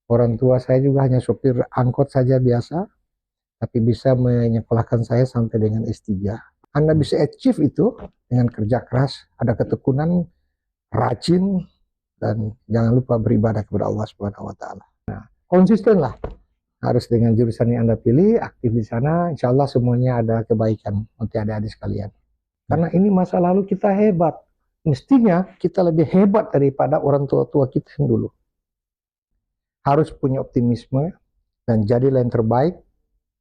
Orang tua saya juga hanya sopir angkot saja biasa, tapi bisa menyekolahkan saya sampai dengan S3. Anda bisa achieve itu dengan kerja keras, ada ketekunan, rajin, dan jangan lupa beribadah kepada Allah Subhanahu wa taala. Konsisten lah. Harus dengan jurusan yang Anda pilih, aktif di sana, insya Allah semuanya ada kebaikan untuk adik-adik sekalian. Karena ini masa lalu kita hebat. Mestinya kita lebih hebat daripada orang tua-tua kita yang dulu. Harus punya optimisme dan jadilah yang terbaik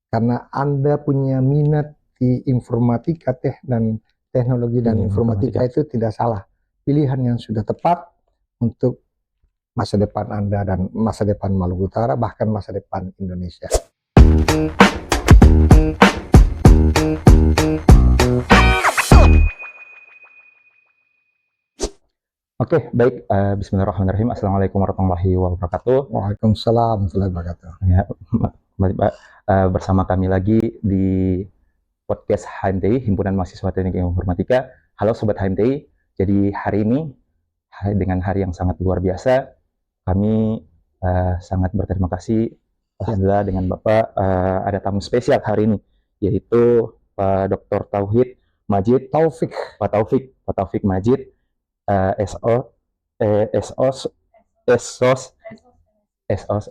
karena Anda punya minat di informatika dan teknologi dan informatika itu tidak salah. Pilihan yang sudah tepat untuk masa depan Anda dan masa depan Maluku Utara, bahkan masa depan Indonesia. Oke, baik. Bismillahirrahmanirrahim. Assalamualaikum warahmatullahi wabarakatuh. Waalaikumsalam warahmatullahi wabarakatuh. Ya, Pak, bersama kami lagi di podcast HMTI, Himpunan Mahasiswa Teknik Informatika. Halo Sobat HMTI. Jadi hari ini, dengan hari yang sangat luar biasa, kami sangat berterima kasih alhamdulillah dengan Bapak ada tamu spesial hari ini, yaitu Pak Dr. Tauhid Majid Pak Taufik Majid, SOS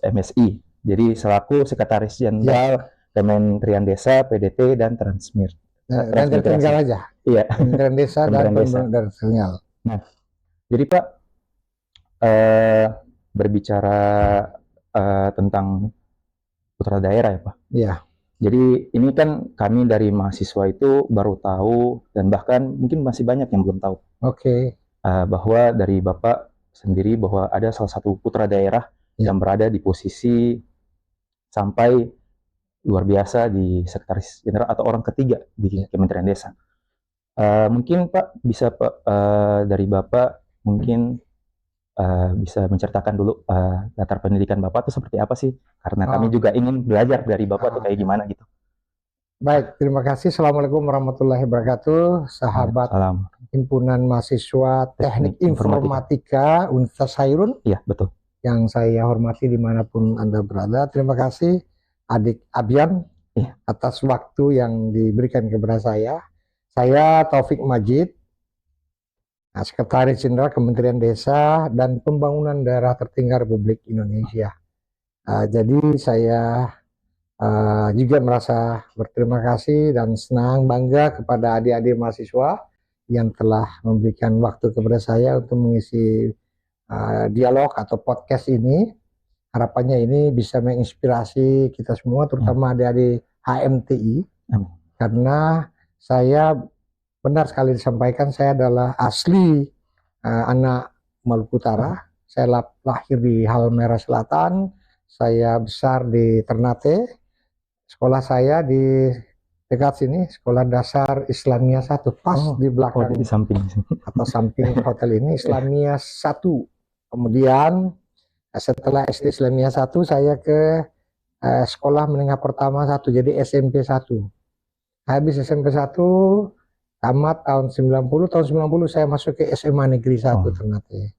MSI. Jadi selaku Sekretaris Jenderal Kementerian Desa, PDT dan Transmigrasi aja. Iya. Kementerian Desa dan Transmigrasi. Nah, jadi Pak berbicara tentang putra daerah ya Pak. Iya. Jadi ini kan kami dari mahasiswa itu baru tahu dan bahkan mungkin masih banyak yang belum tahu. Oke. Bahwa dari Bapak sendiri bahwa ada salah satu putra daerah yang berada di posisi sampai luar biasa di Sekretaris Jenderal atau orang ketiga di Kementerian Desa. Mungkin Pak bisa Pak dari Bapak mungkin bisa menceritakan dulu latar pendidikan Bapak itu seperti apa sih? Karena kami juga ingin belajar dari Bapak tuh kayak gimana gitu. Baik, terima kasih. Assalamualaikum warahmatullahi wabarakatuh, sahabat Himpunan Mahasiswa Teknik Informatika Universitas Hairun. Iya, betul. Yang saya hormati dimanapun Anda berada. Terima kasih Adik Abian atas waktu yang diberikan kepada saya. Saya Taufik Majid, Sekretaris Jenderal Kementerian Desa dan Pembangunan Daerah Tertinggal Republik Indonesia. Jadi saya juga merasa berterima kasih dan senang bangga kepada adik-adik mahasiswa yang telah memberikan waktu kepada saya untuk mengisi dialog atau podcast ini. Harapannya ini bisa menginspirasi kita semua, terutama adik-adik HMTI, karena saya benar sekali disampaikan, saya adalah asli anak Maluku Utara. Saya lahir di Halmahera Selatan, saya besar di Ternate. Sekolah saya di dekat sini, Sekolah Dasar Islamia 1, pas di belakang di samping atau samping hotel ini, Islamia 1. Kemudian setelah SD Islamia 1 saya ke sekolah menengah pertama 1, jadi SMP 1. Habis SMP 1 tamat tahun 90 saya masuk ke SMA Negeri 1 Ternate.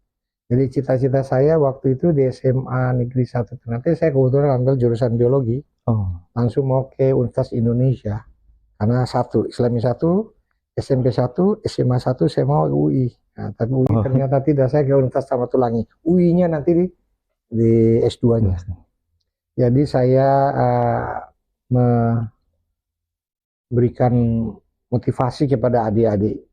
Jadi cita-cita saya waktu itu di SMA Negeri 1 Ternate, saya kebetulan ambil jurusan biologi. Langsung mau ke Universitas Indonesia karena Islamia 1, SMP 1, SMA 1 saya mau UI. Nah, tapi UI ternyata tidak, saya ke Universitas Samratulangi. UI-nya nanti di S2-nya. Jadi saya memberikan motivasi kepada adik-adik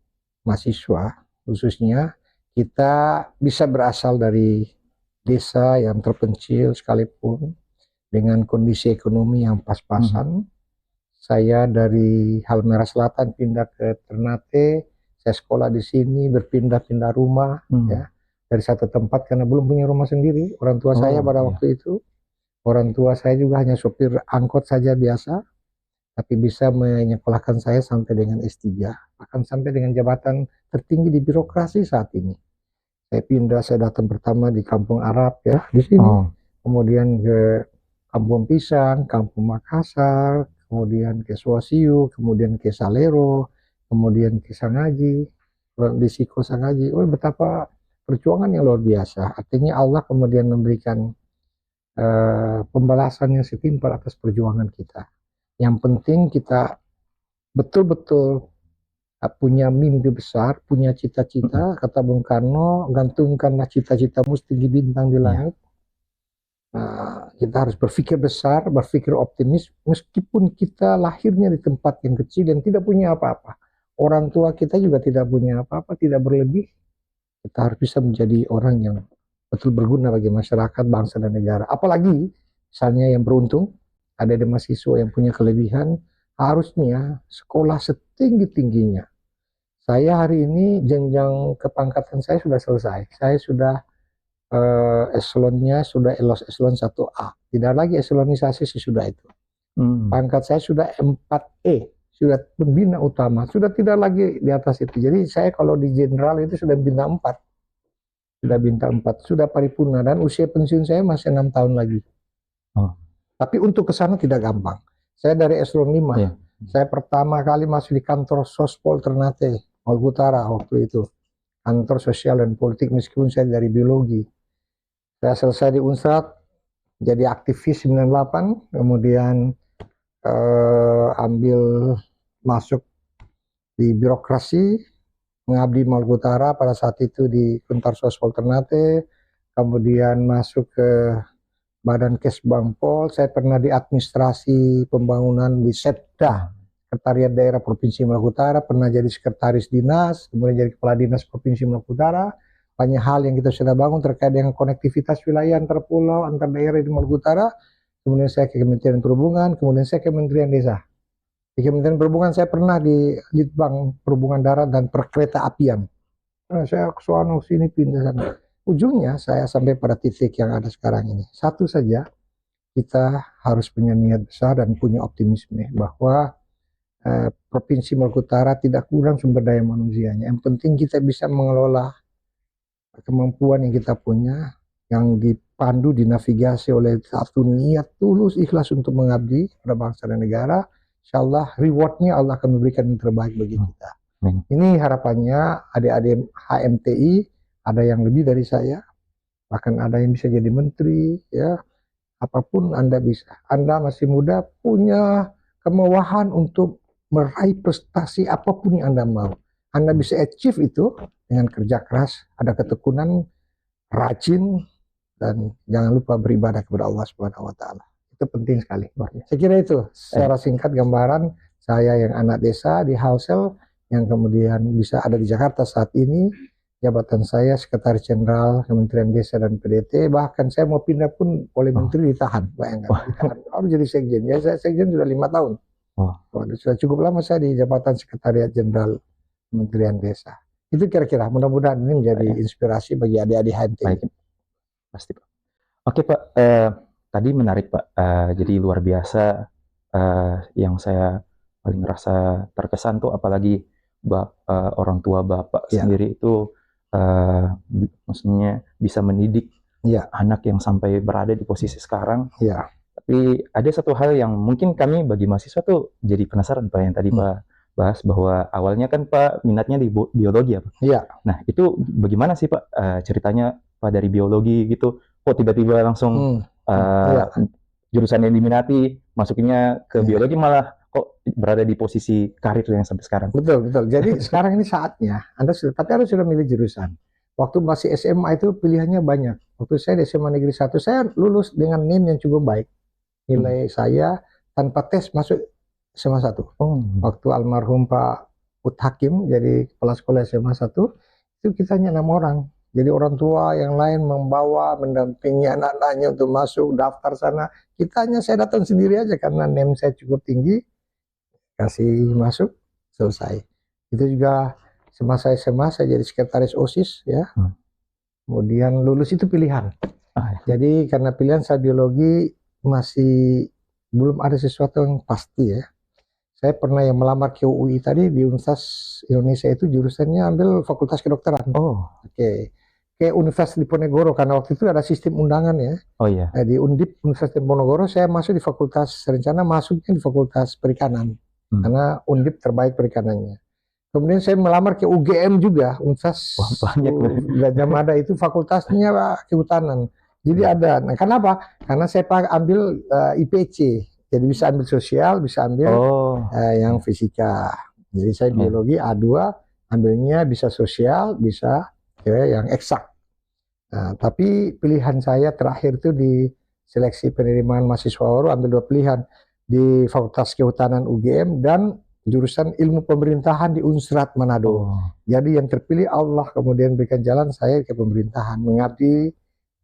mahasiswa, khususnya kita bisa berasal dari desa yang terpencil sekalipun, dengan kondisi ekonomi yang pas-pasan. Saya dari Halmahera Selatan pindah ke Ternate, saya sekolah di sini, berpindah-pindah rumah ya, dari satu tempat karena belum punya rumah sendiri. Orang tua saya pada waktu itu, orang tua saya juga hanya sopir angkot saja biasa, tapi bisa menyekolahkan saya sampai dengan S3, bahkan sampai dengan jabatan tertinggi di birokrasi saat ini. Saya datang pertama di Kampung Arab ya, di sini. Kemudian ke Kampung Pisang, Kampung Makassar, kemudian ke Suasiu, kemudian ke Salero, kemudian ke Sangaji, di Siko Sangaji. Betapa perjuangan yang luar biasa. Artinya Allah kemudian memberikan pembalasan yang setimpal atas perjuangan kita. Yang penting kita betul-betul punya mimpi besar, punya cita-cita. Kata Bung Karno, gantungkanlah cita-citamu setinggi bintang di langit. Nah, kita harus berpikir besar, berpikir optimis, meskipun kita lahirnya di tempat yang kecil dan tidak punya apa-apa. Orang tua kita juga tidak punya apa-apa, tidak berlebih. Kita harus bisa menjadi orang yang betul berguna bagi masyarakat, bangsa, dan negara. Apalagi, misalnya yang beruntung, ada mahasiswa yang punya kelebihan, harusnya sekolah setinggi-tingginya. Saya hari ini jenjang kepangkatan saya sudah selesai. Saya sudah eselonnya sudah eselon 1A. Tidak lagi eselonisasi sesudah itu. Pangkat saya sudah 4E, sudah pembina utama, sudah tidak lagi di atas itu. Jadi saya kalau di jenderal itu sudah bintang 4. Sudah bintang 4, sudah paripurna, dan usia pensiun saya masih 6 tahun lagi. Tapi untuk ke sana tidak gampang. Saya dari eselon 5. Saya pertama kali masuk di kantor Sospol Ternate, Maluku Utara waktu itu. Kantor sosial dan politik, meskipun saya dari biologi. Saya selesai di Unsrat, jadi aktivis 98, kemudian ambil masuk di birokrasi, mengabdi Maluku Utara pada saat itu di kantor Sospol Ternate, kemudian masuk ke Badan Kesbangpol. Saya pernah di administrasi pembangunan di Setda, Sekretariat Daerah Provinsi Maluku Utara, pernah jadi sekretaris dinas, kemudian jadi kepala dinas Provinsi Maluku Utara. Banyak hal yang kita sudah bangun terkait dengan konektivitas wilayah antar pulau, antar daerah di Maluku Utara. Kemudian saya ke Kementerian Perhubungan, kemudian saya ke Kementerian Desa. Di Kementerian Perhubungan saya pernah di Litbang Perhubungan Darat dan Perkereta Apian. Saya ke sono sini pindah sana. Ujungnya saya sampai pada titik yang ada sekarang ini. Satu saja, kita harus punya niat besar dan punya optimisme bahwa Provinsi Maluku Utara tidak kurang sumber daya manusianya. Yang penting kita bisa mengelola kemampuan yang kita punya, yang dipandu, dinavigasi oleh satu niat tulus ikhlas untuk mengabdi pada bangsa dan negara. Insya Allah rewardnya Allah akan memberikan yang terbaik bagi kita. Ini harapannya adik-adik HMTI, ada yang lebih dari saya, bahkan ada yang bisa jadi menteri, ya. Apapun Anda bisa. Anda masih muda, punya kemewahan untuk meraih prestasi apapun yang Anda mau. Anda bisa achieve itu dengan kerja keras, ada ketekunan, rajin, dan jangan lupa beribadah kepada Allah Subhanahu wa Ta'ala. Itu penting sekali. Saya kira itu secara singkat gambaran saya yang anak desa di Halsel, yang kemudian bisa ada di Jakarta saat ini. Jabatan saya Sekretaris Jenderal Kementerian Desa dan PDT, bahkan saya mau pindah pun oleh menteri ditahan, bayangkan. Ditahan. Harus jadi sekjen. Ya, saya sekjen sudah 5 tahun. Sudah cukup lama saya di jabatan Sekretariat Jenderal Kementerian Desa. Itu kira-kira, mudah-mudahan ini menjadi inspirasi bagi adik-adik HMTI. Baik, pasti Pak. Oke Pak, tadi menarik Pak. Jadi luar biasa, yang saya paling ngerasa terkesan tuh apalagi orang tua Bapak sendiri itu maksudnya bisa mendidik anak yang sampai berada di posisi sekarang. Tapi ada satu hal yang mungkin kami bagi mahasiswa tuh jadi penasaran Pak, yang tadi Pak bahas bahwa awalnya kan Pak minatnya di biologi ya Pak. Nah itu bagaimana sih Pak ceritanya Pak dari biologi gitu, kok tiba-tiba langsung jurusan yang diminati, masuknya ke biologi malah kok berada di posisi karir yang sampai sekarang. Betul. Jadi sekarang ini saatnya tapi Anda sudah milih jurusan. Waktu masih SMA itu pilihannya banyak. Waktu saya di SMA Negeri 1, saya lulus dengan NIM yang cukup baik. Nilai saya tanpa tes masuk SMA 1. Waktu almarhum Pak Ut Hakim jadi kepala sekolah SMA 1, itu kita hanya 6 orang. Jadi orang tua yang lain membawa, mendampingi anak-anaknya untuk masuk, daftar sana. Saya datang sendiri aja karena NIM saya cukup tinggi, kasih masuk, selesai. Itu juga semasa SMA saya jadi sekretaris OSIS, ya. Kemudian lulus itu pilihan. Jadi karena pilihan saya biologi masih belum ada sesuatu yang pasti ya. Saya pernah yang melamar ke UI tadi di Universitas Indonesia itu jurusannya ambil Fakultas Kedokteran. Ke Universitas Diponegoro karena waktu itu ada sistem undangan ya. Di Undip Universitas Diponegoro saya masuk di Fakultas Rencana, masuknya di Fakultas Perikanan. Karena Undip terbaik perikanannya. Kemudian saya melamar ke UGM juga, Universitas Gajah Mada itu fakultasnya kehutanan. Jadi ada. Nah, kenapa? Karena saya ambil IPC. Jadi bisa ambil sosial, bisa ambil yang fisika. Jadi saya biologi A2, ambilnya bisa sosial, bisa yang eksak. Nah, tapi pilihan saya terakhir itu di seleksi penerimaan mahasiswa baru ambil 2 pilihan. Di Fakultas Kehutanan UGM dan jurusan ilmu pemerintahan di Unsrat Manado. Jadi yang terpilih Allah, kemudian berikan jalan saya ke pemerintahan, mengabdi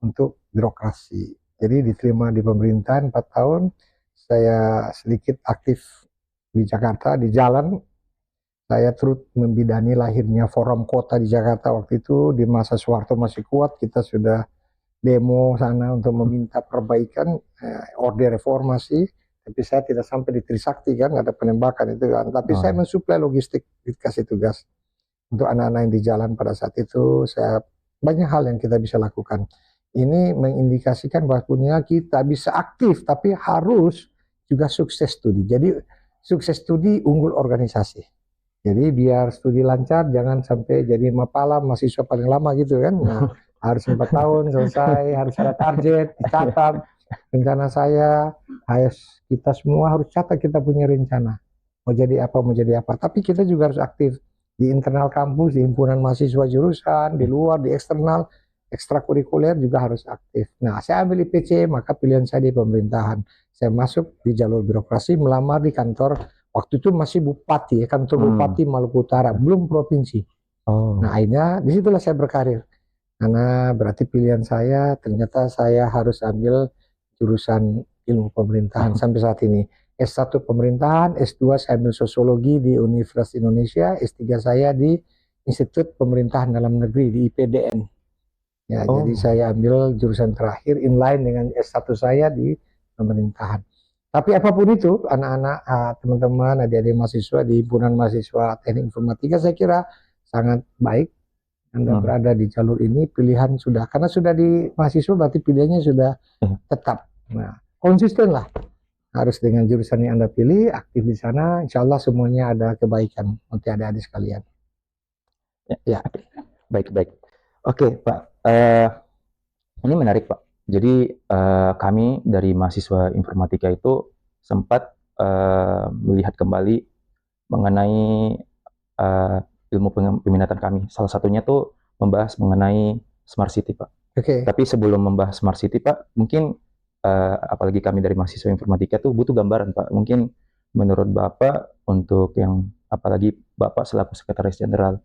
untuk birokrasi. Jadi diterima di pemerintahan 4 tahun, saya sedikit aktif di Jakarta, di jalan. Saya turut membidani lahirnya Forum Kota di Jakarta waktu itu, di masa Soeharto masih kuat, kita sudah demo sana untuk meminta perbaikan, orde reformasi, tapi saya tidak sampai di Trisakti kan, ada penembakan itu kan, tapi saya mensuplai logistik, dikasih tugas untuk anak-anak yang di jalan pada saat itu. Saya banyak hal yang kita bisa lakukan. Ini mengindikasikan bahwa kita bisa aktif, tapi harus juga sukses studi. Jadi sukses studi unggul organisasi. Jadi biar studi lancar, jangan sampai jadi mapala mahasiswa paling lama gitu kan. Nah, harus 4 tahun selesai, harus ada target, dicatat. Rencana saya, kita semua harus catat kita punya rencana. Mau jadi apa, mau jadi apa. Tapi kita juga harus aktif di internal kampus, di himpunan mahasiswa jurusan, di luar, di eksternal, ekstrakurikuler juga harus aktif. Nah, saya ambil IPC, maka pilihan saya di pemerintahan. Saya masuk di jalur birokrasi, melamar di kantor. Waktu itu masih bupati, kantor bupati Maluku Utara, belum provinsi. Nah, akhirnya disitulah saya berkarir. Karena berarti pilihan saya, ternyata saya harus ambil jurusan ilmu pemerintahan sampai saat ini. S1 pemerintahan, S2 saya ambil sosiologi di Universitas Indonesia, S3 saya di Institut Pemerintahan Dalam Negeri di IPDN. Ya, jadi saya ambil jurusan terakhir inline dengan S1 saya di pemerintahan. Tapi apapun itu, anak-anak, teman-teman, adik-adik mahasiswa di himpunan mahasiswa teknik informatika, saya kira sangat baik Anda berada di jalur ini. Pilihan sudah, karena sudah di mahasiswa berarti pilihannya sudah tetap. Nah, konsisten lah. Harus dengan jurusan yang Anda pilih, aktif di sana, insya Allah semuanya ada kebaikan untuk adik-adik sekalian. Ya, baik. Oke, Pak. Ini menarik, Pak. Jadi kami dari mahasiswa informatika itu sempat melihat kembali mengenai ilmu peminatan kami. Salah satunya tuh membahas mengenai Smart City, Pak. Tapi sebelum membahas Smart City, Pak, mungkin apalagi kami dari mahasiswa informatika tuh butuh gambaran, Pak. Mungkin menurut Bapak untuk yang apalagi Bapak selaku Sekretaris Jenderal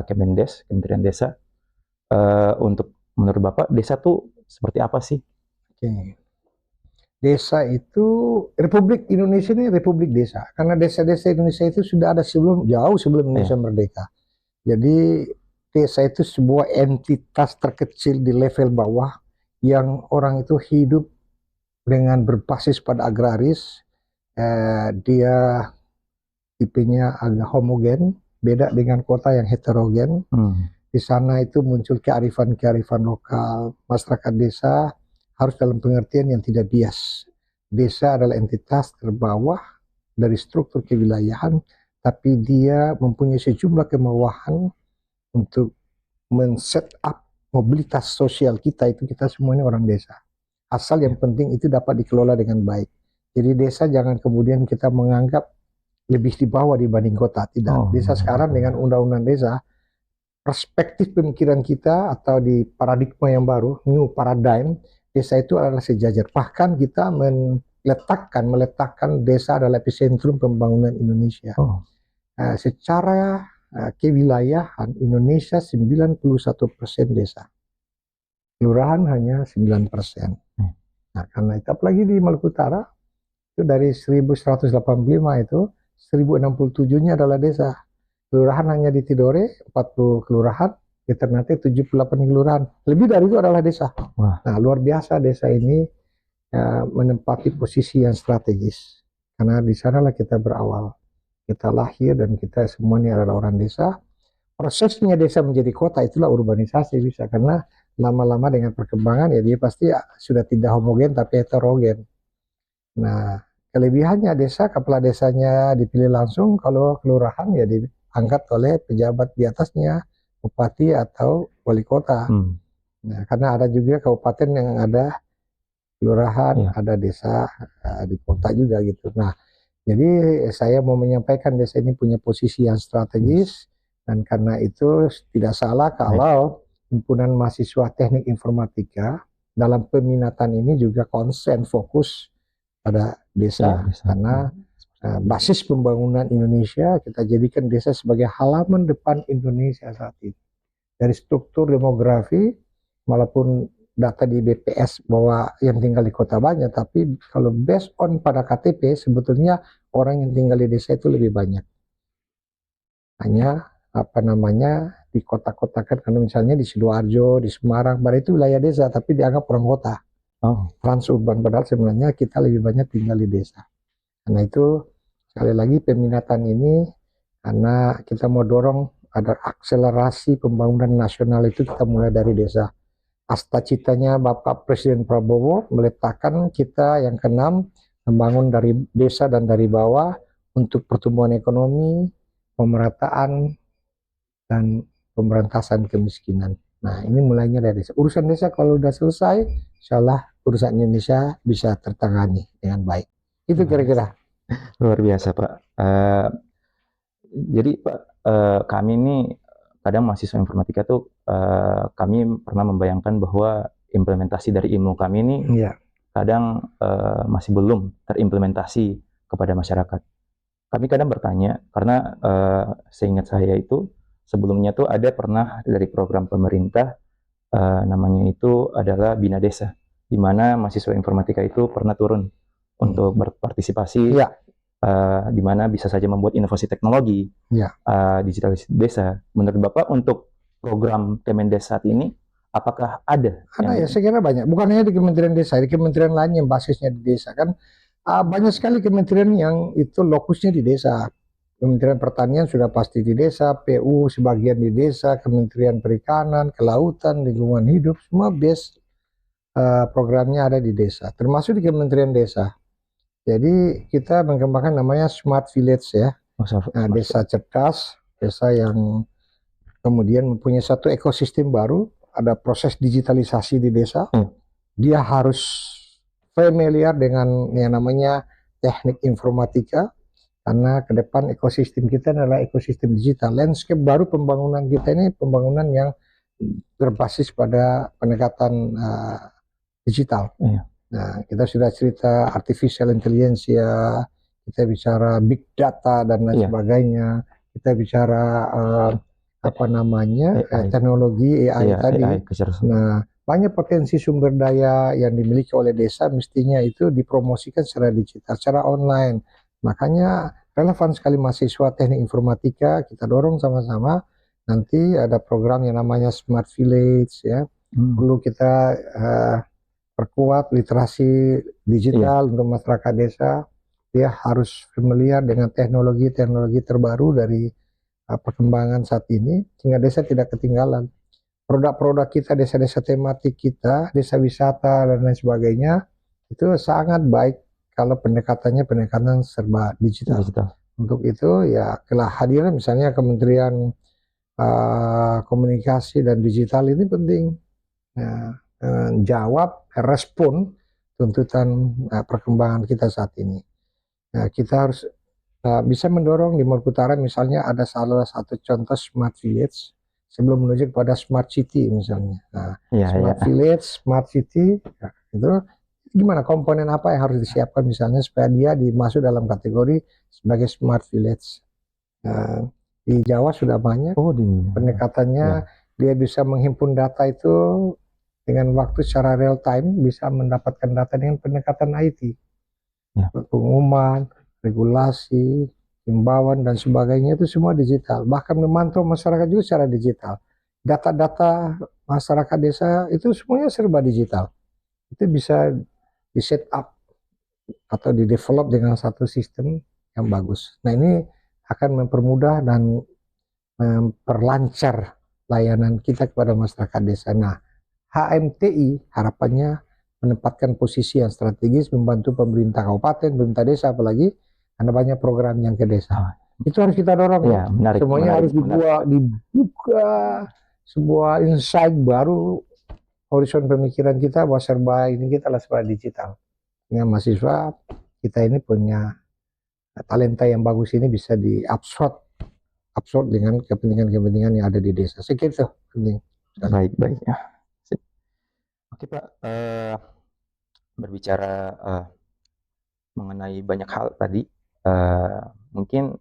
Kemendes, Kementerian Desa, untuk menurut Bapak, desa tuh seperti apa sih? Desa itu, Republik Indonesia ini Republik Desa. Karena desa-desa Indonesia itu sudah ada jauh sebelum Indonesia merdeka. Jadi desa itu sebuah entitas terkecil di level bawah yang orang itu hidup dengan berbasis pada agraris. Dia tipenya agak homogen, beda dengan kota yang heterogen. Di sana itu muncul kearifan-kearifan lokal. Masyarakat desa harus dalam pengertian yang tidak bias. Desa adalah entitas terbawah dari struktur kewilayahan, tapi dia mempunyai sejumlah kemewahan untuk men-set up mobilitas sosial kita. Itu kita semuanya orang desa. Asal yang penting itu dapat dikelola dengan baik. Jadi desa jangan kemudian kita menganggap lebih di bawah dibanding kota. Tidak. Desa sekarang dengan undang-undang desa, perspektif pemikiran kita atau di paradigma yang baru, new paradigm, desa itu adalah sejajar. Bahkan kita meletakkan desa adalah epicentrum pembangunan Indonesia. Secara kewilayahan Indonesia 91% desa. Kelurahan hanya 9%. Nah, karena itu apalagi di Maluku Utara, itu dari 1185 itu, 1067-nya adalah desa. Kelurahan hanya di Tidore, 40 kelurahan, di Ternate 78 kelurahan. Lebih dari itu adalah desa. Nah, luar biasa desa ini menempati posisi yang strategis. Karena di sanalah kita berawal. Kita lahir dan kita semuanya adalah orang desa. Prosesnya desa menjadi kota itulah urbanisasi bisa. Karena lama-lama dengan perkembangan ya dia pasti sudah tidak homogen tapi heterogen. Nah, kelebihannya desa, kepala desanya dipilih langsung, kalau kelurahan ya diangkat oleh pejabat di atasnya, bupati atau wali kota. Nah, karena ada juga kabupaten yang ada kelurahan, Iya. ada desa, di kota juga gitu. Nah, jadi saya mau menyampaikan desa ini punya posisi yang strategis, dan karena itu tidak salah kalau himpunan mahasiswa teknik informatika dalam peminatan ini juga konsen fokus pada desa, Iya, bisa. karena basis pembangunan Indonesia kita jadikan desa sebagai halaman depan Indonesia saat ini. Dari struktur demografi, walaupun data di BPS bahwa yang tinggal di kota banyak, tapi kalau based on pada KTP sebetulnya orang yang tinggal di desa itu lebih banyak. Hanya apa namanya di kota-kota kan, karena misalnya di Sidoarjo, di Semarang, pada itu wilayah desa tapi dianggap orang kota, Oh, transurban, padahal sebenarnya kita lebih banyak tinggal di desa. Karena itu sekali lagi peminatan ini karena kita mau dorong ada akselerasi pembangunan nasional, itu kita mulai dari desa. Asta citanya Bapak Presiden Prabowo meletakkan kita yang keenam membangun dari desa dan dari bawah untuk pertumbuhan ekonomi, pemerataan, dan pemberantasan kemiskinan. Nah, ini mulainya dari desa. Urusan desa kalau udah selesai, insya Allah urusan Indonesia bisa tertangani dengan baik. Itu kira-kira. luar biasa, Pak. Jadi Pak, kami ini kadang mahasiswa informatika tuh kami pernah membayangkan bahwa implementasi dari ilmu kami ini Ya, kadang masih belum terimplementasi kepada masyarakat. Kami kadang bertanya karena seingat saya itu sebelumnya tuh ada pernah dari program pemerintah namanya itu adalah Bina Desa, di mana mahasiswa informatika itu pernah turun untuk berpartisipasi, ya, di mana bisa saja membuat inovasi teknologi, ya. digitalisasi desa. Menurut Bapak untuk program Kemendes saat ini, apakah ada? Ada ya, saya kira banyak. Bukan hanya di Kementerian Desa, di kementerian lain yang basisnya di desa kan. Banyak sekali kementerian yang itu lokusnya di desa. Kementerian Pertanian sudah pasti di desa, PU sebagian di desa, Kementerian Perikanan, Kelautan, Lingkungan Hidup, semua base programnya ada di desa, termasuk di Kementerian Desa. Jadi kita mengembangkan namanya Smart Village ya. Nah, desa cerdas, desa yang kemudian mempunyai satu ekosistem baru, ada proses digitalisasi di desa. Dia harus familiar dengan yang namanya teknik informatika, karena ke depan ekosistem kita adalah ekosistem digital. Landscape baru pembangunan kita ini pembangunan yang berbasis pada pendekatan digital. Nah, kita sudah cerita artificial intelligence ya, kita bicara big data dan lain sebagainya, kita bicara apa namanya teknologi AI tadi. Nah, banyak potensi sumber daya yang dimiliki oleh desa mestinya itu dipromosikan secara digital, secara online. Makanya relevan sekali mahasiswa teknik informatika, kita dorong sama-sama. Nanti ada program yang namanya Smart Village ya. Perlu kita perkuat literasi digital untuk masyarakat desa. Dia harus familiar dengan teknologi-teknologi terbaru dari perkembangan saat ini, sehingga desa tidak ketinggalan. Produk-produk kita, desa-desa tematik kita, desa wisata dan lain sebagainya, itu sangat baik kalau pendekatannya pendekatan serba digital. Untuk itu ya kehadiran misalnya Kementerian Komunikasi dan Digital ini penting. Nah, jawab, respon tuntutan perkembangan kita saat ini. Nah, kita harus bisa mendorong di Maluku Utara misalnya ada salah satu contoh Smart Village sebelum menuju kepada Smart City misalnya. Nah, Smart Village, Smart City, ya, itu gimana komponen apa yang harus disiapkan misalnya supaya dia dimasuk dalam kategori sebagai Smart Village. Nah, di Jawa sudah banyak pendekatannya, dia bisa menghimpun data itu dengan waktu secara real time, bisa mendapatkan data dengan pendekatan IT, pengumuman, regulasi, himbauan dan sebagainya itu semua digital. Bahkan memantau masyarakat juga secara digital. Data-data masyarakat desa itu semuanya serba digital. Itu bisa di set up atau di develop dengan satu sistem yang bagus. Nah, ini akan mempermudah dan memperlancar layanan kita kepada masyarakat desa. Nah, HMTI harapannya menempatkan posisi yang strategis membantu pemerintah kabupaten, pemerintah desa apalagi, karena banyak program yang ke desa. Itu harus kita dorong. Ya, menarik, semuanya harus dibuka sebuah insight baru horizon pemikiran kita bahwa serba ini kita adalah serba digital. Dengan mahasiswa kita ini punya talenta yang bagus ini bisa diabsorb dengan kepentingan-kepentingan yang ada di desa. Segitu penting. Baik, baik ya. Sip. Oke Pak, berbicara mengenai banyak hal tadi, mungkin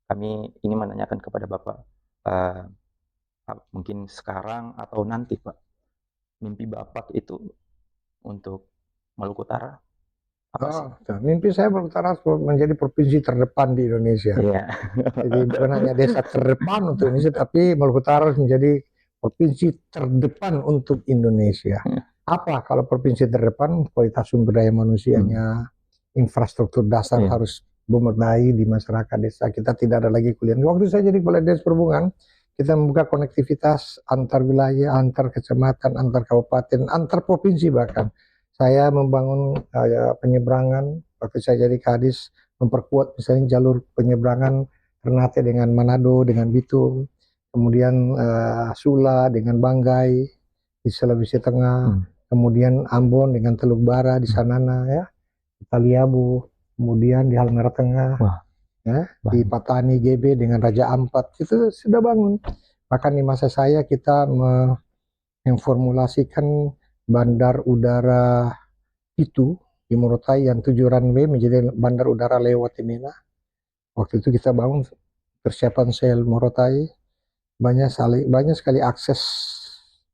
kami ingin menanyakan kepada Bapak, mungkin sekarang atau nanti Pak, mimpi Bapak itu untuk Maluku Utara apa sih? Mimpi saya Maluku Utara menjadi provinsi terdepan di Indonesia. Iya. Jadi bukan hanya desa terdepan untuk Indonesia, tapi Maluku Utara harus menjadi provinsi terdepan untuk Indonesia. Apa kalau provinsi terdepan? Kualitas sumber daya manusianya, infrastruktur dasar harus memadai di masyarakat desa. Kita tidak ada lagi kuliah. Waktu saya jadi kepala dinas perhubungan, kita membuka konektivitas antar wilayah, antar kecamatan, antar kabupaten, antar provinsi bahkan. Saya membangun penyeberangan waktu saya jadi kadis, memperkuat misalnya jalur penyeberangan Ternate dengan Manado, dengan Bitung, kemudian Sula dengan Banggai di Sulawesi Tengah, kemudian Ambon dengan Teluk Bara di Sanana ya, Taliabu, kemudian di Halmahera Tengah, ya, di Patani GB dengan Raja Ampat, itu sudah bangun. Bahkan di masa saya kita memformulasikan bandar udara itu di Morotai yang 7 runway menjadi bandar udara lewat Timena. Waktu itu kita bangun persiapan sel Morotai, banyak sekali akses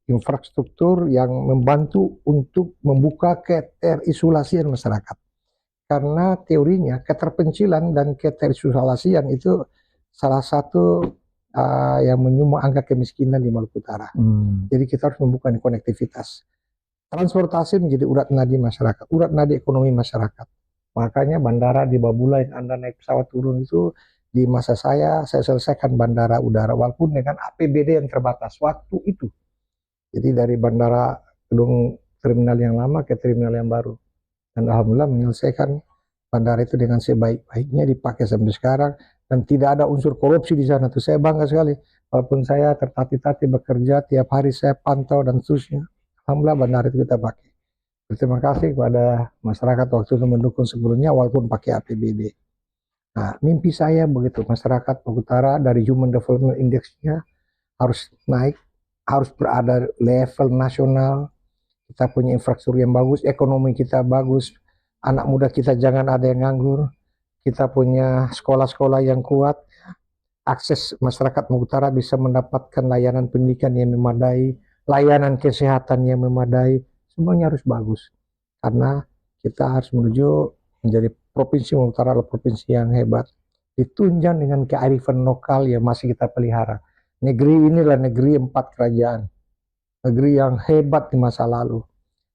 infrastruktur yang membantu untuk membuka keterisolasian masyarakat. Karena teorinya keterpencilan dan keterisolasian itu salah satu yang menyumbang angka kemiskinan di Maluku Utara. Jadi kita harus membuka konektivitas. Transportasi menjadi urat nadi masyarakat, urat nadi ekonomi masyarakat. Makanya bandara di Babula yang Anda naik pesawat turun itu, di masa saya selesaikan bandara udara walaupun dengan APBD yang terbatas waktu itu. Jadi dari bandara gedung terminal yang lama ke terminal yang baru. Dan alhamdulillah menyelesaikan bandara itu dengan sebaik-baiknya, dipakai sampai sekarang dan tidak ada unsur korupsi di sana. Tuh saya bangga sekali. Walaupun saya tertatih-tatih bekerja tiap hari, saya pantau dan seterusnya. Alhamdulillah bandara itu kita pakai. Terima kasih kepada masyarakat waktu itu mendukung sebelumnya walaupun pakai APBD. Nah, mimpi saya begitu, masyarakat Maluku Utara dari Human Development Index-nya harus naik, harus berada level nasional. Kita punya infrastruktur yang bagus, ekonomi kita bagus, anak muda kita jangan ada yang nganggur. Kita punya sekolah-sekolah yang kuat, akses masyarakat Maluku Utara bisa mendapatkan layanan pendidikan yang memadai, layanan kesehatan yang memadai, semuanya harus bagus. Karena kita harus menuju menjadi provinsi Maluku Utara adalah provinsi yang hebat, ditunjang dengan kearifan lokal yang masih kita pelihara. Negeri ini adalah negeri 4 kerajaan, negeri yang hebat di masa lalu.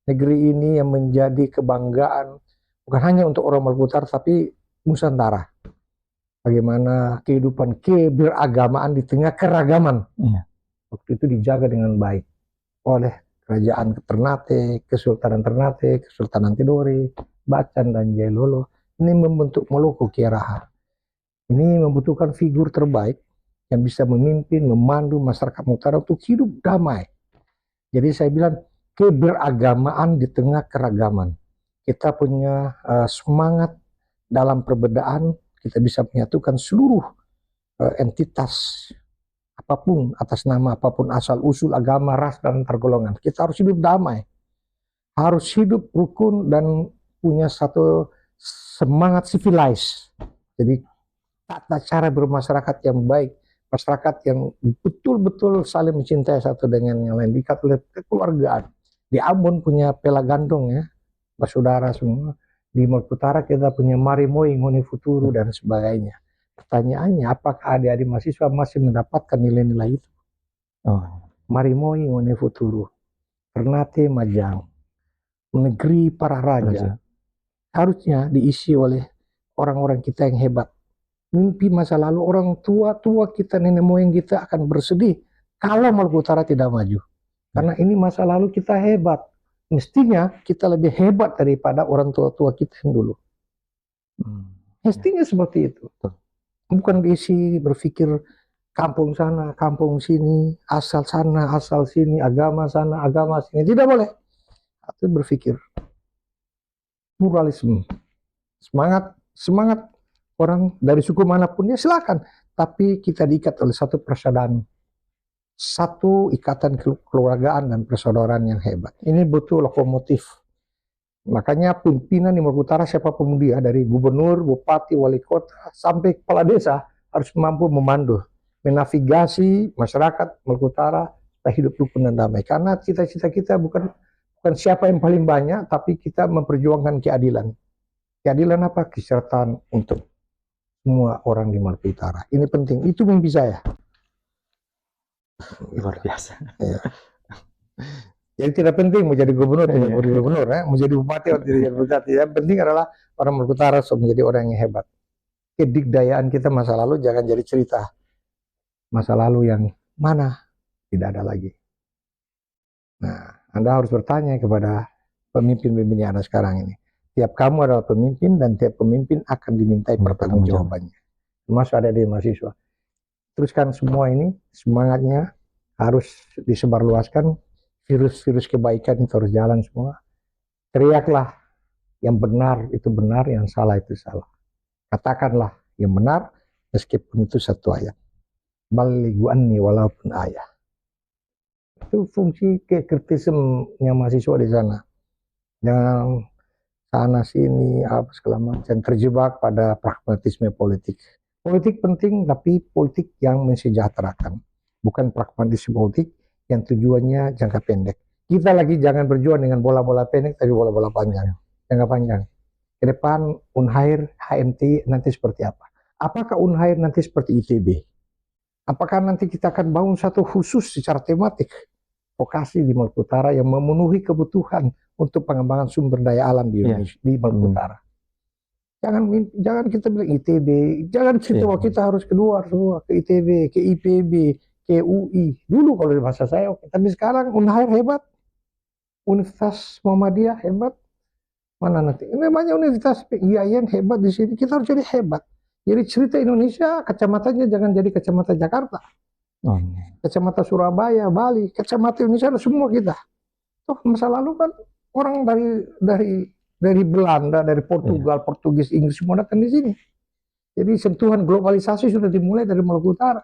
Negeri ini yang menjadi kebanggaan bukan hanya untuk orang Maluku Utara tapi Nusantara. Bagaimana kehidupan keberagamaan di tengah keragaman. Waktu itu dijaga dengan baik oleh kerajaan Ternate, Kesultanan Ternate, Kesultanan Tidore, Bacan dan Jailolo. Ini membentuk Maluku Kiaraha. Ini membutuhkan figur terbaik yang bisa memimpin, memandu masyarakat Maluku Utara untuk hidup damai. Jadi saya bilang keberagamaan di tengah keragaman. Kita punya semangat dalam perbedaan, kita bisa menyatukan seluruh entitas apapun, atas nama apapun, asal usul agama, ras dan antar golongan. Kita harus hidup damai, harus hidup rukun dan punya satu semangat civilized. Jadi tata cara bermasyarakat yang baik, masyarakat yang betul-betul saling mencintai satu dengan yang lain, diikat oleh kekeluargaan. Di Ambon punya Pela Gandong ya, bersaudara semua. Di Maluku Utara kita punya Marimoi, Ngoni Futuru dan sebagainya. Pertanyaannya, apakah adik-adik mahasiswa masih mendapatkan nilai-nilai itu? Marimoi, Ngoni Futuru, Ternate, Majang, negeri para raja, harusnya diisi oleh orang-orang kita yang hebat. Mimpi masa lalu orang tua-tua kita, nenek moyang kita akan bersedih kalau Maluku Utara tidak maju. Karena ini masa lalu kita hebat. Mestinya kita lebih hebat daripada orang tua-tua kita yang dulu. Mestinya seperti itu. Bukan diisi berpikir kampung sana, kampung sini, asal sana, asal sini, agama sana, agama sini. Tidak boleh. Itu berpikir pluralisme. Semangat orang dari suku manapun ya silakan. Tapi kita diikat oleh satu persaudaraan, satu ikatan kekeluargaan dan persaudaraan yang hebat. Ini butuh lokomotif. Makanya pimpinan di Maluku Utara siapapun dia, dari gubernur, bupati, wali kota, sampai kepala desa harus mampu memandu, menavigasi masyarakat Maluku Utara supaya hidup rukun dan damai. Karena cita-cita kita bukan siapa yang paling banyak, tapi kita memperjuangkan keadilan. Keadilan apa? Kesertaan untuk semua orang di Maluku Utara. Ini penting. Itu mimpi saya. Luar biasa. Ya. Jadi tidak penting mau jadi gubernur, tidak mau jadi gubernur, mau jadi bupati atau tidak jadi bupati. Yang penting adalah orang Maluku Utara menjadi orang yang hebat. Kedikdayaan kita masa lalu jangan jadi cerita masa lalu yang mana tidak ada lagi. Nah, Anda harus bertanya kepada pemimpin-pemimpin yang ada sekarang ini. Tiap kamu adalah pemimpin dan tiap pemimpin akan dimintai pertanggungjawabannya. Termasuk ada di mahasiswa. Teruskan semua ini, semangatnya harus disebarluaskan. Virus-virus kebaikan itu harus jalan semua. Teriaklah yang benar itu benar, yang salah itu salah. Katakanlah yang benar meskipun itu satu ayat. Balighu anni walaupun ayat. Itu fungsi kritismenya mahasiswa di sana. Jangan sana sini apa segala macam terjebak pada pragmatisme politik. Politik penting tapi politik yang mensejahterakan, bukan pragmatisme politik yang tujuannya jangka pendek. Kita lagi jangan berjuang dengan bola-bola pendek tapi bola-bola panjang, jangka panjang. Ke depan Unhair, HMT nanti seperti apa? Apakah Unhair nanti seperti ITB? Apakah nanti kita akan bangun satu khusus secara tematik vokasi di Maluku Utara yang memenuhi kebutuhan untuk pengembangan sumber daya alam di Indonesia, di Maluku Utara? Jangan kita bilang ITB, jangan cerita bahwa kita harus keluar semua ke ITB, ke IPB, ke UI. Dulu kalau di masa saya, tapi sekarang Unhair hebat, Universitas Muhammadiyah hebat, mana nanti? Ini banyak universitas IAIN hebat di sini. Kita harus jadi hebat. Jadi cerita Indonesia, kacamatanya jangan jadi kacamata Jakarta, kacamata Surabaya, Bali, kacamata Indonesia semua kita. Toh masa lalu kan orang dari Belanda, dari Portugal, Portugis, Inggris semua datang di sini. Jadi sentuhan globalisasi sudah dimulai dari Maluku Utara.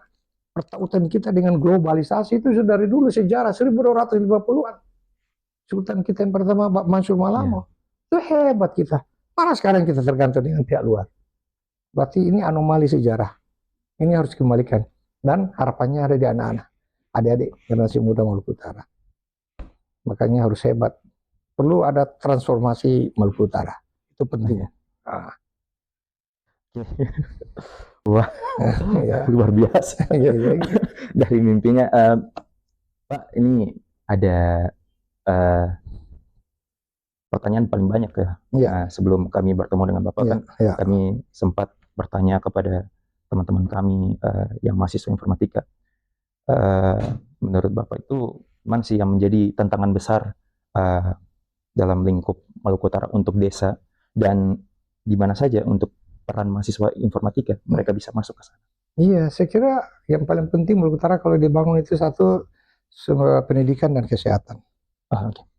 Pertautan kita dengan globalisasi itu sudah dari dulu sejarah 1250-an. Sultan kita yang pertama Pak Mansur Malamo. Itu hebat kita. Mana sekarang kita tergantung dengan pihak luar. Berarti ini anomali sejarah. Ini harus dikembalikan. Dan harapannya ada di anak-anak, adik-adik generasi muda Maluku Utara. Makanya harus hebat. Perlu ada transformasi Maluku Utara. Itu penting. Wah, luar biasa. Dari mimpinya, Pak, ini ada pertanyaan paling banyak ya. Sebelum kami bertemu dengan Bapak kan, kami sempat bertanya kepada teman-teman kami yang mahasiswa informatika. Menurut Bapak itu mana sih yang menjadi tantangan besar dalam lingkup Maluku Utara untuk desa, dan di mana saja untuk peran mahasiswa informatika mereka bisa masuk ke sana? Iya, saya kira yang paling penting Maluku Utara kalau dibangun itu satu, pendidikan dan kesehatan.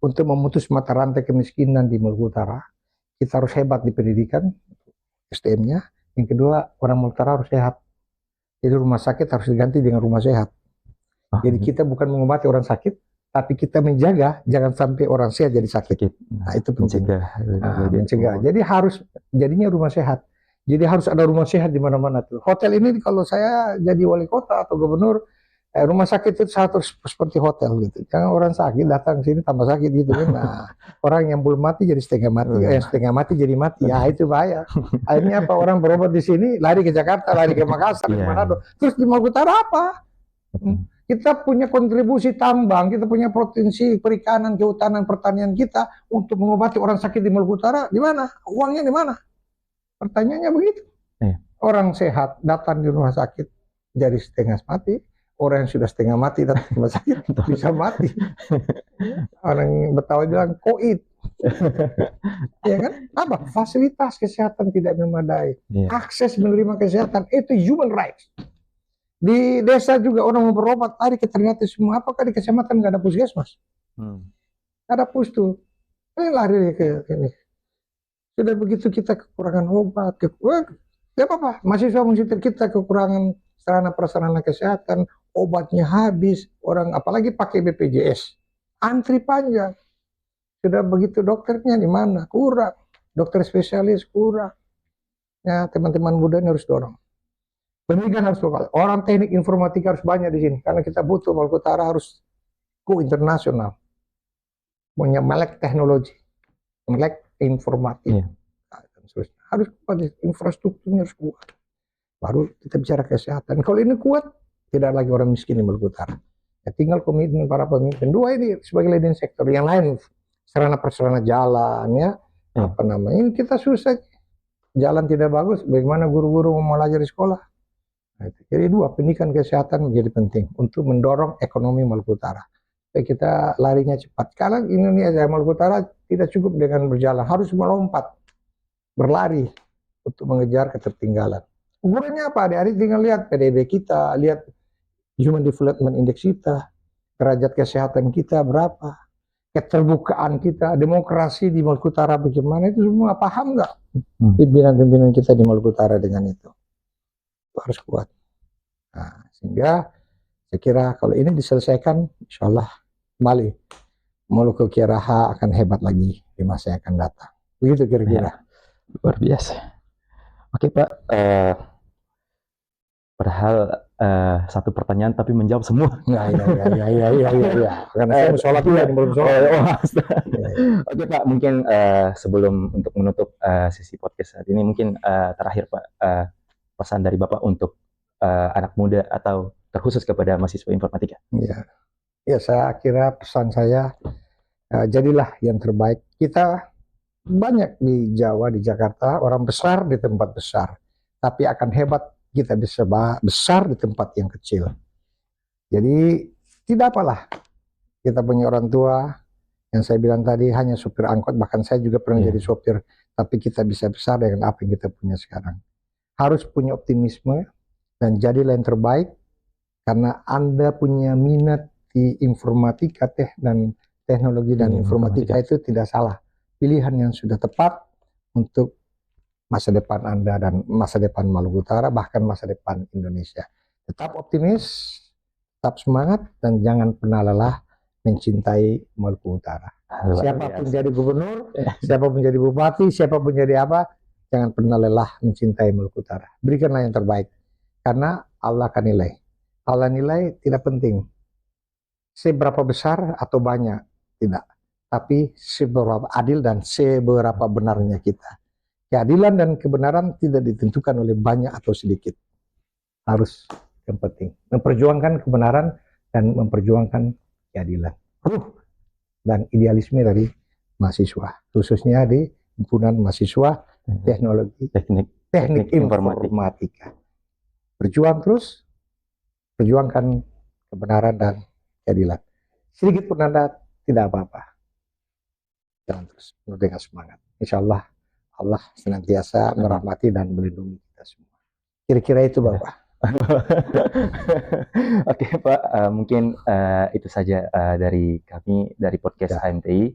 Untuk memutus mata rantai kemiskinan di Maluku Utara, kita harus hebat di pendidikan, SDM-nya. Yang kedua, orang Maluku Utara harus sehat. Jadi rumah sakit harus diganti dengan rumah sehat. Jadi kita bukan mengobati orang sakit, tapi kita menjaga jangan sampai orang sehat jadi sakit. Nah, itu penting. Mencegah. Jadi harus jadinya rumah sehat. Jadi harus ada rumah sehat di mana-mana tuh. Hotel ini kalau saya jadi wali kota atau gubernur, rumah sakit itu harus seperti hotel gitu. Jangan orang sakit datang sini tambah sakit gitu kan. Nah, orang yang belum mati jadi setengah mati, yang setengah mati jadi mati. Ya itu bahaya. Akhirnya apa, orang berobat di sini lari ke Jakarta, lari ke Makassar, ke Manado. Terus di Maluku Utara apa? Kita punya kontribusi tambang, kita punya potensi perikanan, kehutanan, pertanian kita untuk mengobati orang sakit di Maluku Utara. Di mana? Uangnya di mana? Pertanyaannya begitu. Orang sehat datang di rumah sakit jadi setengah mati. Orang yang sudah setengah mati datang ke rumah sakit bisa mati. Orang Betawi bilang koit. Ya kan? Apa? Fasilitas kesehatan tidak memadai. Akses menerima kesehatan itu human rights. Di desa juga orang mau berobat, lari ke Ternate semua. Apakah di kecamatan nggak ada puskesmas? Nggak ada pustu. Lari ke ini. Sudah begitu kita kekurangan obat, ya apa-apa. Mahasiswa mencetir kita kekurangan sarana prasarana kesehatan, obatnya habis, orang apalagi pakai BPJS, antri panjang. Sudah begitu dokternya di mana? Kurang. Dokter spesialis kurang. Ya, teman-teman muda ini harus dorong. Pendidikan harus lokal. Orang teknik informatika harus banyak di sini karena kita butuh Maluku Utara harus go internasional. Punya melek teknologi, melek informatika. Harus kuat, infrastrukturnya harus kuat. Baru kita bicara kesehatan. Kalau ini kuat, tidak lagi orang miskin di Maluku Utara. Ya, tinggal komitmen para pemimpin. Dua ini sebagai leading sektor. Yang lain sarana prasarana jalan ya, apa namanya? Ini kita susah. Jalan tidak bagus, bagaimana guru-guru mau belajar di sekolah? Nah, jadi dua, pendidikan kesehatan menjadi penting untuk mendorong ekonomi Maluku Utara. Supaya kita larinya cepat. Karena Indonesia Maluku Utara tidak cukup dengan berjalan, harus melompat, berlari untuk mengejar ketertinggalan. Ukurannya apa? Hari tinggal lihat PDB kita, lihat Human Development Index kita, derajat kesehatan kita berapa, keterbukaan kita, demokrasi di Maluku Utara bagaimana, itu semua paham nggak? Pimpinan-pimpinan kita di Maluku Utara dengan itu harus kuat. Nah, sehingga saya kira kalau ini diselesaikan, insya Allah kembali Maluku Kiraha akan hebat lagi di masa yang akan datang. Begitu kira-kira. Ya, luar biasa. Oke Pak, padahal satu pertanyaan tapi menjawab semua. Iya. Karena saya mau sholat dulu, belum sholat. Oke Pak, mungkin sebelum untuk menutup sesi podcast saat ini, mungkin terakhir Pak, pesan dari Bapak untuk anak muda atau terkhusus kepada mahasiswa informatika. Ya, saya kira pesan saya, jadilah yang terbaik. Kita banyak di Jawa, di Jakarta, orang besar di tempat besar, tapi akan hebat kita bisa besar di tempat yang kecil. Jadi tidak apalah kita punya orang tua yang saya bilang tadi hanya supir angkot, bahkan saya juga pernah jadi sopir, tapi kita bisa besar dengan apa yang kita punya sekarang. Harus punya optimisme dan jadilah yang terbaik karena Anda punya minat di informatika dan teknologi dan informatika itu tidak salah. Pilihan yang sudah tepat untuk masa depan Anda dan masa depan Maluku Utara, bahkan masa depan Indonesia. Tetap optimis, tetap semangat, dan jangan pernah lelah mencintai Maluku Utara. Siapapun jadi gubernur, siapapun jadi bupati, siapapun jadi apa, jangan pernah lelah mencintai Maluku Utara. Berikanlah yang terbaik, karena Allah akan nilai. Allah nilai tidak penting seberapa besar atau banyak, tidak. Tapi seberapa adil dan seberapa benarnya kita. Keadilan dan kebenaran tidak ditentukan oleh banyak atau sedikit. Harus yang penting. Memperjuangkan kebenaran dan memperjuangkan keadilan. Dan idealisme dari mahasiswa. Khususnya di himpunan mahasiswa teknologi teknik informatika. Berjuang terus. Perjuangkan kebenaran dan keadilan. Sedikit pun Anda tidak apa-apa. Jangan terus penuh dengan semangat. Insya Allah Allah senantiasa merahmati dan melindungi kita semua. Kira-kira itu Bapak. Oke Pak, mungkin itu saja dari kami dari podcast HMTI.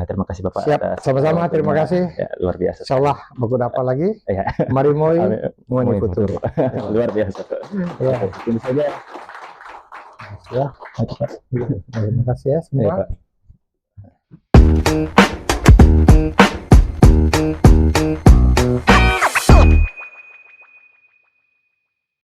Terima kasih Bapak. Siap, sama-sama. Terima kasih. Ya, luar biasa. Insya Allah baku dapat lagi. Ya. Mari moi futuro. Luar biasa. Ya, ini saja. Ya, terima kasih ya semua. Ya, Pak.